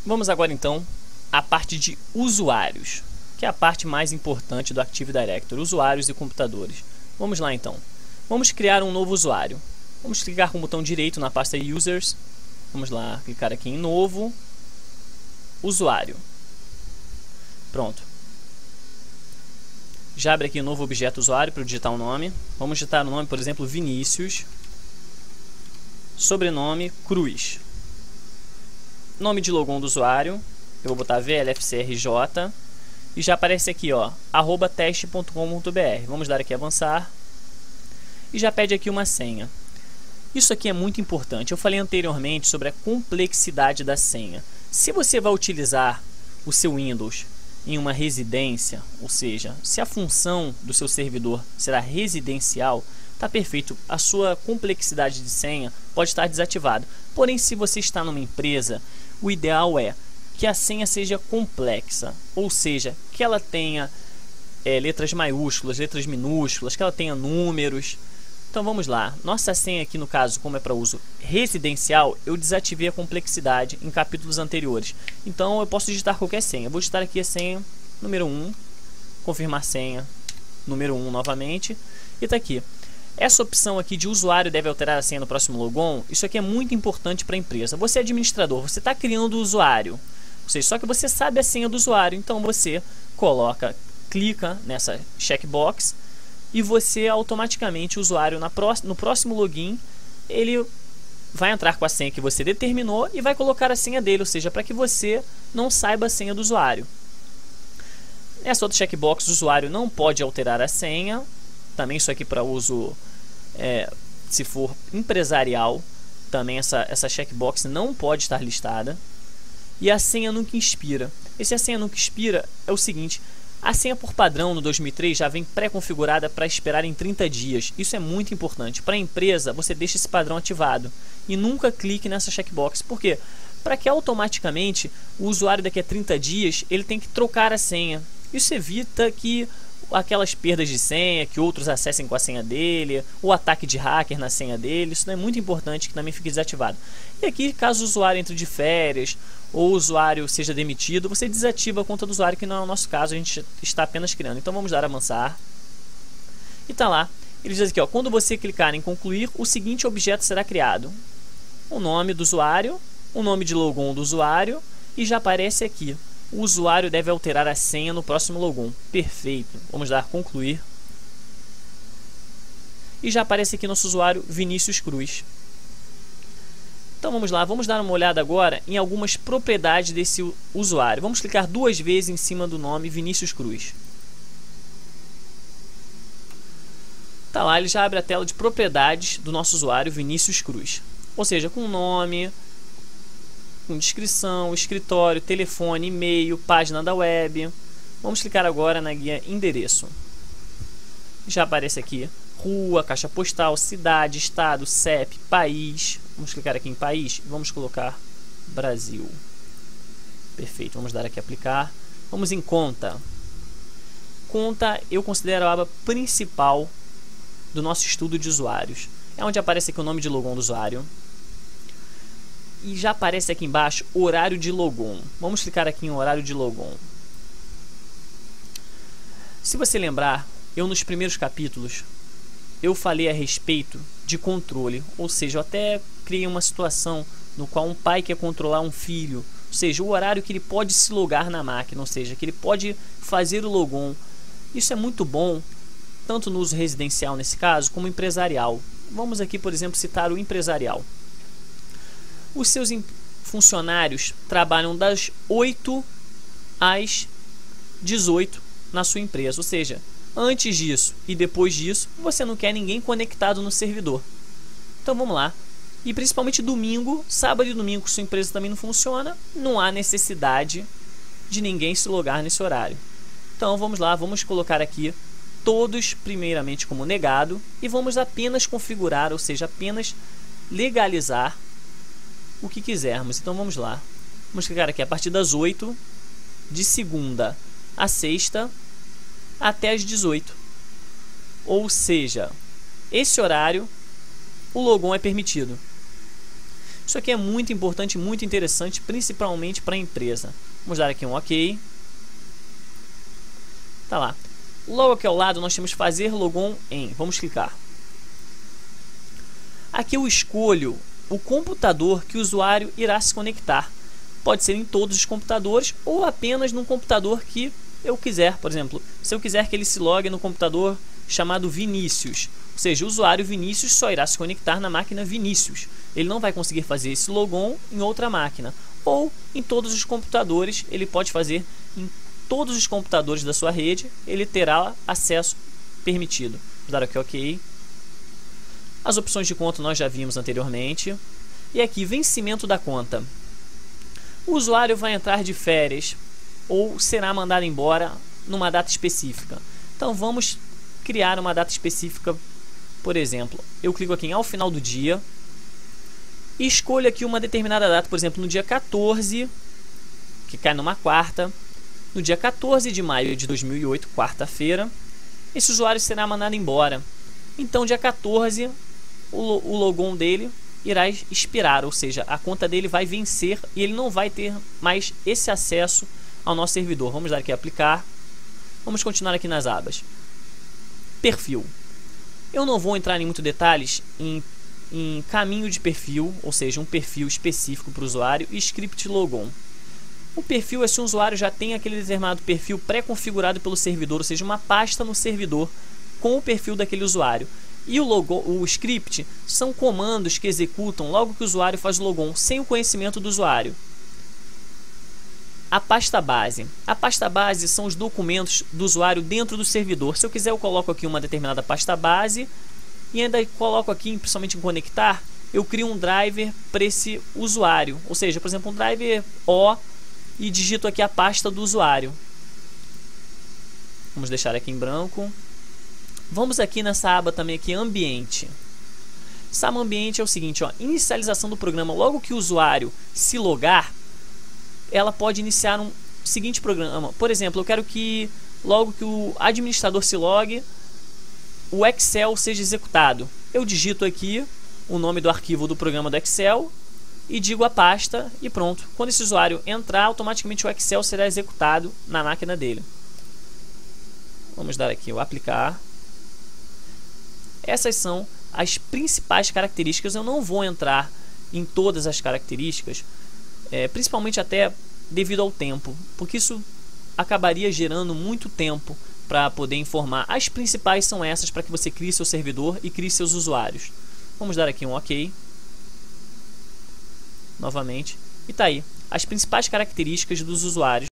Vamos agora então à parte de usuários, que é a parte mais importante do Active Directory, usuários e computadores. Vamos lá então. Vamos criar um novo usuário. Vamos clicar com o botão direito na pasta Users. Vamos lá, clicar aqui em Novo, Usuário. Pronto. Já abre aqui um novo objeto usuário para digitar o nome. Vamos digitar o nome, por exemplo, Vinícius. Sobrenome, Cruz. Nome de logon do usuário, eu vou botar VLFCRJ. E já aparece aqui, ó, @teste.com.br. Vamos dar aqui avançar. E já pede aqui uma senha. Isso aqui é muito importante. Eu falei anteriormente sobre a complexidade da senha. Se você vai utilizar o seu Windows em uma residência, ou seja, se a função do seu servidor será residencial, está perfeito. A sua complexidade de senha pode estar desativada. Porém, se você está numa empresa, o ideal é que a senha seja complexa, ou seja, que ela tenha letras maiúsculas, letras minúsculas, que ela tenha números. Então vamos lá, nossa senha aqui no caso, como é para uso residencial, eu desativei a complexidade em capítulos anteriores. Então eu posso digitar qualquer senha. Eu vou digitar aqui a senha número 1, confirmar senha número 1 novamente, e está aqui. Essa opção aqui de usuário deve alterar a senha no próximo logon, isso aqui é muito importante para a empresa. Você é administrador, você está criando o usuário, ou seja, só que você sabe a senha do usuário, então você clica nessa checkbox e você automaticamente, o usuário no próximo login, ele vai entrar com a senha que você determinou e vai colocar a senha dele, ou seja, para que você não saiba a senha do usuário. Nessa outra checkbox, o usuário não pode alterar a senha. Também isso aqui para uso, se for empresarial, também essa checkbox não pode estar listada. E a senha nunca expira. Esse a senha nunca expira é o seguinte: a senha por padrão no 2003 já vem pré-configurada para esperar em 30 dias. Isso é muito importante. Para a empresa, você deixa esse padrão ativado e nunca clique nessa checkbox. Por quê? Para que automaticamente o usuário daqui a 30 dias ele tem que trocar a senha. Isso evita que aquelas perdas de senha, que outros acessem com a senha dele, o ataque de hacker na senha dele. Isso é muito importante que também fique desativado. E aqui, caso o usuário entre de férias ou o usuário seja demitido, você desativa a conta do usuário, que não é o nosso caso, a gente está apenas criando. Então vamos dar a avançar. E tá lá. Ele diz aqui, ó, quando você clicar em concluir, o seguinte objeto será criado: o nome do usuário, o nome de logon do usuário, e já aparece aqui: o usuário deve alterar a senha no próximo logon. Perfeito. Vamos dar concluir. E já aparece aqui nosso usuário Vinícius Cruz. Então vamos lá, vamos dar uma olhada agora em algumas propriedades desse usuário. Vamos clicar 2 vezes em cima do nome Vinícius Cruz. Tá lá, ele já abre a tela de propriedades do nosso usuário Vinícius Cruz. Ou seja, com nome, com descrição, escritório, telefone, e-mail, página da web. Vamos clicar agora na guia endereço. Já aparece aqui rua, caixa postal, cidade, estado, CEP, país. Vamos clicar aqui em país e vamos colocar Brasil. Perfeito, vamos dar aqui aplicar. Vamos em conta. Conta eu considero a aba principal do nosso estudo de usuários. É onde aparece aqui o nome de logon do usuário. E já aparece aqui embaixo horário de logon. Vamos clicar aqui em horário de logon. Se você lembrar, eu nos primeiros capítulos eu falei a respeito de controle, ou seja, eu até criei uma situação no qual um pai quer controlar um filho, ou seja, o horário que ele pode se logar na máquina, ou seja, que ele pode fazer o logon. Isso é muito bom, tanto no uso residencial nesse caso, como empresarial. Vamos aqui, por exemplo, citar o empresarial. Os seus funcionários trabalham das 8 às 18 na sua empresa, ou seja, antes disso e depois disso, você não quer ninguém conectado no servidor. Então vamos lá. E principalmente domingo, sábado e domingo, sua empresa também não funciona, não há necessidade de ninguém se logar nesse horário. Então vamos lá, vamos colocar aqui todos primeiramente como negado e vamos apenas configurar, ou seja, apenas legalizar o que quisermos. Então vamos lá. Vamos clicar aqui a partir das 8, de segunda a sexta, até as 18. Ou seja, esse horário o logon é permitido. Isso aqui é muito importante, muito interessante, principalmente para a empresa. Vamos dar aqui um OK. Tá lá. Logo aqui ao lado nós temos fazer logon em. Vamos clicar. Aqui eu escolho o computador que o usuário irá se conectar. Pode ser em todos os computadores ou apenas num computador que eu quiser. Por exemplo, se eu quiser que ele se logue no computador chamado Vinícius, ou seja, o usuário Vinícius só irá se conectar na máquina Vinícius. Ele não vai conseguir fazer esse logon em outra máquina. Ou em todos os computadores, ele pode fazer em todos os computadores da sua rede, ele terá acesso permitido. Vou dar aqui OK. As opções de conta nós já vimos anteriormente. E aqui, vencimento da conta. O usuário vai entrar de férias ou será mandado embora numa data específica. Então vamos criar uma data específica. Por exemplo, eu clico aqui em ao final do dia e escolho aqui uma determinada data, por exemplo, no dia 14, que cai numa quarta, no dia 14 de maio de 2008, quarta-feira, esse usuário será mandado embora. Então, dia 14, o logon dele irá expirar, ou seja, a conta dele vai vencer e ele não vai ter mais esse acesso ao nosso servidor. Vamos dar aqui aplicar. Vamos continuar aqui nas abas. Perfil. Eu não vou entrar em muitos detalhes em caminho de perfil, ou seja, um perfil específico para o usuário, e script logon. O perfil é se o usuário já tem aquele determinado perfil pré-configurado pelo servidor, ou seja, uma pasta no servidor com o perfil daquele usuário. E o script são comandos que executam logo que o usuário faz o logon, sem o conhecimento do usuário. A pasta base. A pasta base são os documentos do usuário dentro do servidor. Se eu quiser, eu coloco aqui uma determinada pasta base e ainda coloco aqui, principalmente em conectar, eu crio um driver para esse usuário. Ou seja, por exemplo, um driver O e digito aqui a pasta do usuário. Vamos deixar aqui em branco. Vamos aqui nessa aba também aqui, ambiente. Essa aba ambiente é o seguinte, ó, inicialização do programa. Logo que o usuário se logar, ela pode iniciar um seguinte programa. Por exemplo, eu quero que logo que o administrador se logue, o Excel seja executado. Eu digito aqui o nome do arquivo do programa do Excel e digo a pasta e pronto. Quando esse usuário entrar, automaticamente o Excel será executado na máquina dele. Vamos dar aqui o aplicar. Essas são as principais características. Eu não vou entrar em todas as características, principalmente até devido ao tempo, porque isso acabaria gerando muito tempo para poder informar. As principais são essas para que você crie seu servidor e crie seus usuários. Vamos dar aqui um OK. Novamente. E tá aí as principais características dos usuários.